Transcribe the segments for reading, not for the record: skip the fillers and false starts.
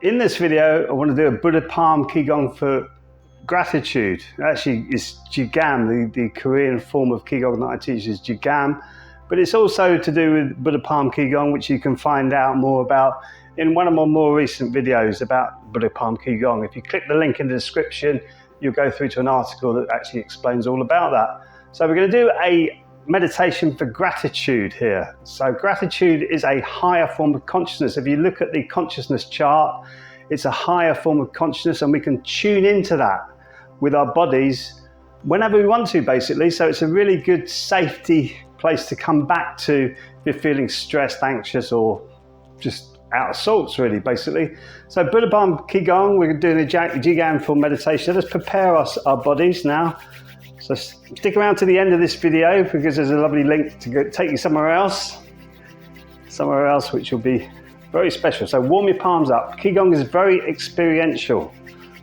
in this video, I want to do a Buddha Palm Qi Gong for gratitude. Actually, it's Jigam, the Korean form of Qi Gong that I teach is Jigam, but it's also to do with Buddha Palm Qi Gong, which you can find out more about in one of my more recent videos about Buddha Palm Qi Gong. If you click the link in the description, you'll go through to an article that actually explains all about that. So we're going to do a meditation for gratitude here. So gratitude is a higher form of consciousness. If you look at the consciousness chart, it's a higher form of consciousness, and we can tune into that with our bodies whenever we want to, basically. So it's a really good safety place to come back to if you're feeling stressed, anxious, or just out of sorts, really, basically. So Buddha Palm Qi Gong, we're doing a Jigam for meditation. Let's prepare our bodies now. So stick around to the end of this video because there's a lovely link to take you somewhere else which will be very special. So warm your palms up. Qi Gong is very experiential.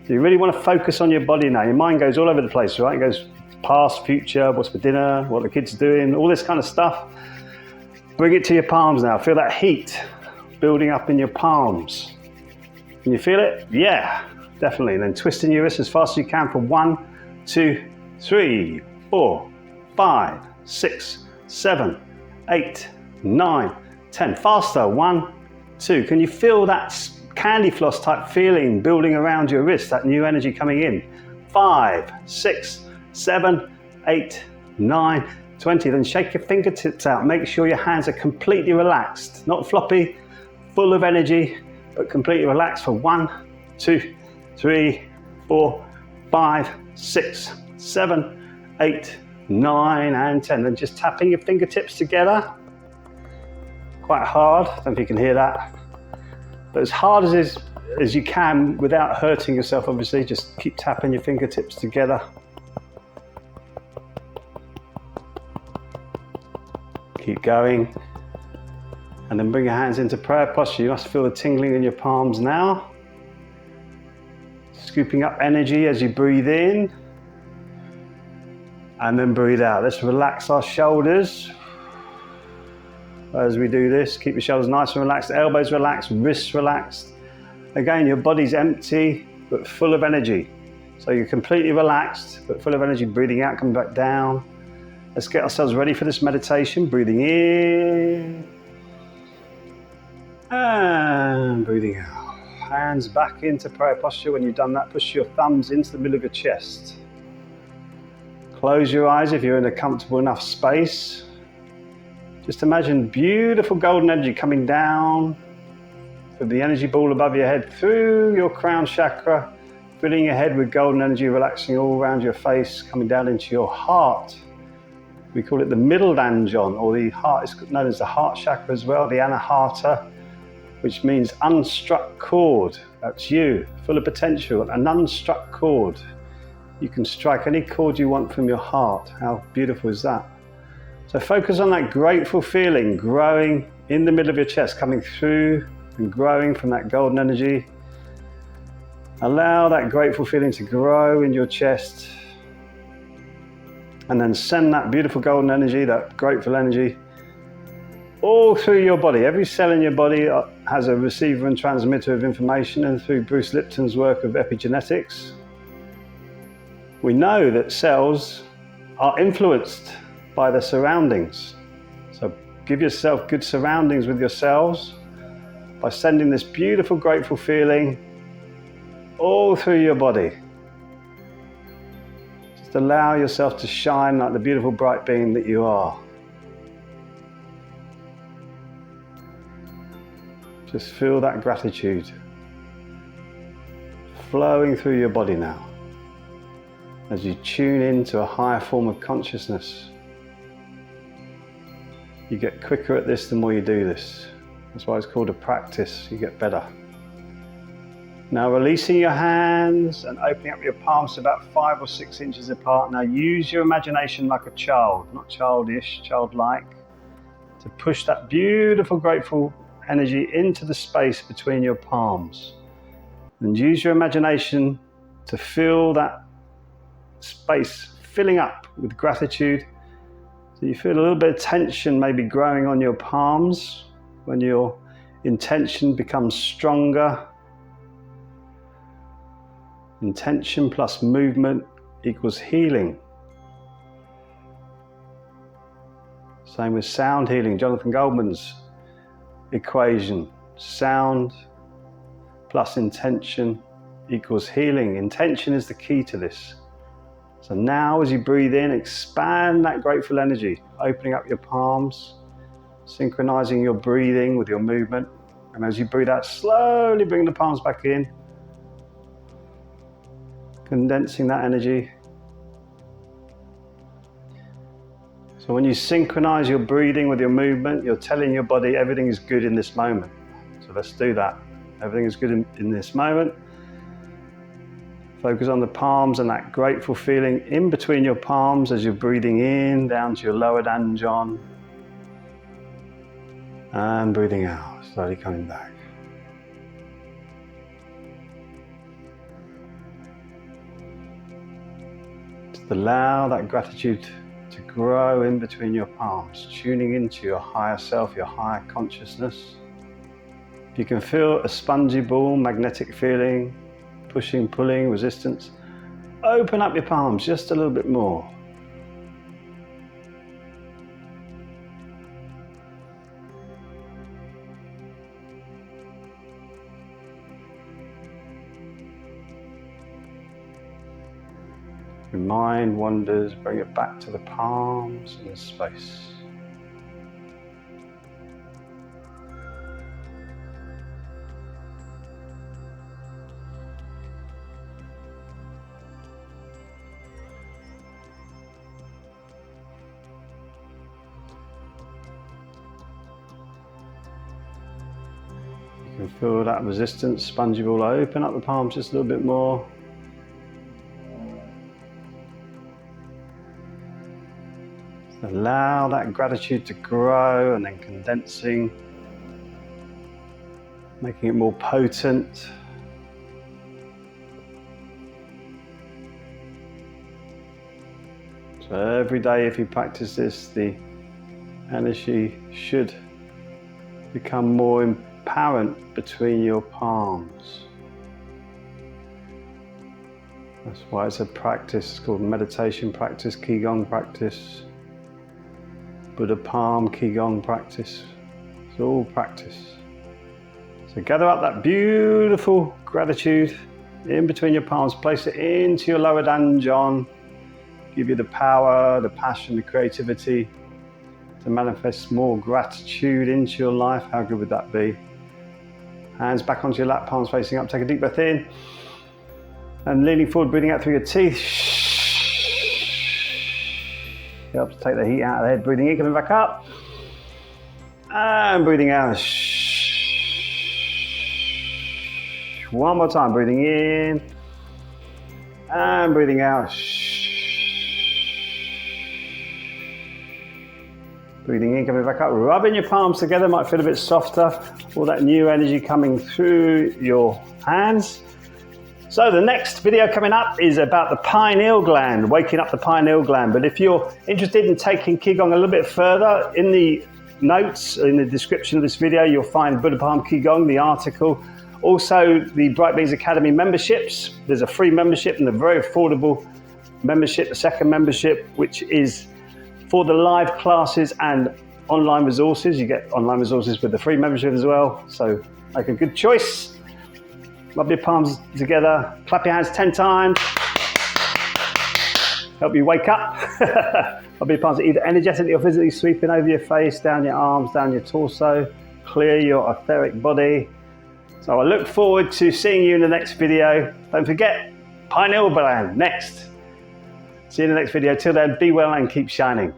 So you really want to focus on your body now. Your mind goes all over the place, right? It goes past, future, what's for dinner, what the kids are doing, all this kind of stuff. Bring it to your palms now. Feel that heat building up in your palms. Can you feel it? Yeah, definitely. And then twisting your wrists as fast as you can for 1, 2, 3, 4, 5, 6, 7, 8, 9, 10. Faster. 1, 2. Can you feel that candy floss type feeling building around your wrist, that new energy coming in? 5, 6, 7, 8, 9, 20. Then shake your fingertips out. Make sure your hands are completely relaxed, not floppy, full of energy, but completely relaxed for 1, 2, 3, 4, 5, 6, 7, 8, 9, and 10. Then just tapping your fingertips together. Quite hard. I don't know if you can hear that. But as hard as you can without hurting yourself, obviously, just keep tapping your fingertips together. Keep going. And then bring your hands into prayer posture. You must feel the tingling in your palms now. Scooping up energy as you breathe in. And then breathe out. Let's relax our shoulders. As we do this, keep your shoulders nice and relaxed, elbows relaxed, wrists relaxed. Again, your body's empty, but full of energy. So you're completely relaxed, but full of energy. Breathing out, coming back down. Let's get ourselves ready for this meditation. Breathing in. And breathing out. Hands back into prayer posture. When you've done that, push your thumbs into the middle of your chest. Close your eyes if you're in a comfortable enough space. Just imagine beautiful golden energy coming down from the energy ball above your head through your crown chakra, filling your head with golden energy, relaxing all around your face, coming down into your heart. We call it the middle danjon, or the heart is known as the heart chakra as well, the anahata, which means unstruck chord. That's you, full of potential, an unstruck chord. You can strike any chord you want from your heart. How beautiful is that? So focus on that grateful feeling growing in the middle of your chest, coming through and growing from that golden energy. Allow that grateful feeling to grow in your chest. And then send that beautiful golden energy, that grateful energy, all through your body. Every cell in your body has a receiver and transmitter of information, and through Bruce Lipton's work of epigenetics, we know that cells are influenced by their surroundings. So give yourself good surroundings with your cells by sending this beautiful, grateful feeling all through your body. Just allow yourself to shine like the beautiful bright being that you are. Just feel that gratitude flowing through your body now as you tune into a higher form of consciousness. You get quicker at this the more you do this. That's why it's called a practice. You get better. Now releasing your hands and opening up your palms to about 5 or 6 inches apart. Now use your imagination like a child, not childish, childlike, to push that beautiful, grateful energy into the space between your palms. And use your imagination to fill that space filling up with gratitude. So you feel a little bit of tension maybe growing on your palms when your intention becomes stronger Intention plus movement equals healing. Same with sound healing, Jonathan Goldman's equation. Sound plus intention equals healing. Intention is the key to this. So now as you breathe in, expand that grateful energy, opening up your palms, synchronizing your breathing with your movement. And as you breathe out, slowly bring the palms back in, condensing that energy. So when you synchronize your breathing with your movement, you're telling your body everything is good in this moment. So let's do that. Everything is good in this moment. Focus on the palms and that grateful feeling in between your palms as you're breathing in down to your lower danjon. And breathing out, slowly coming back. Just allow that gratitude to grow in between your palms, tuning into your higher self, your higher consciousness. If you can feel a spongy ball, magnetic feeling, pushing, pulling, resistance, open up your palms just a little bit more. Your mind wanders, bring it back to the palms and the space. You can feel that resistance, spongy ball, open up the palms just a little bit more. Allow that gratitude to grow and then condensing, making it more potent. So every day if you practice this, the energy should become more apparent between your palms. That's why it's a practice. It's called meditation practice, Qi Gong practice, Buddha Palm Qi Gong practice. It's all practice. So gather up that beautiful gratitude in between your palms, place it into your lower danjon, give you the power, the passion, the creativity to manifest more gratitude into your life. How good would that be? Hands back onto your lap, palms facing up. Take a deep breath in and leaning forward, breathing out through your teeth. Helps take the heat out of the head. Breathing in, coming back up. And breathing out. One more time. Breathing in. And breathing out. Breathing in, coming back up. Rubbing your palms together. Might feel a bit softer. All that new energy coming through your hands. So the next video coming up is about the pineal gland, waking up the pineal gland. But if you're interested in taking Qigong a little bit further, in the notes, in the description of this video, you'll find Buddha Palm Qi Gong, the article. Also, the Bright Beings Academy memberships. There's a free membership and a very affordable membership, a second membership, which is for the live classes and online resources. You get online resources with the free membership as well. So make a good choice. Rub your palms together, clap your hands 10 times. Help you wake up. Rub your palms either energetically or physically sweeping over your face, down your arms, down your torso. Clear your etheric body. So I look forward to seeing you in the next video. Don't forget, pineal gland next. See you in the next video. Till then, be well and keep shining.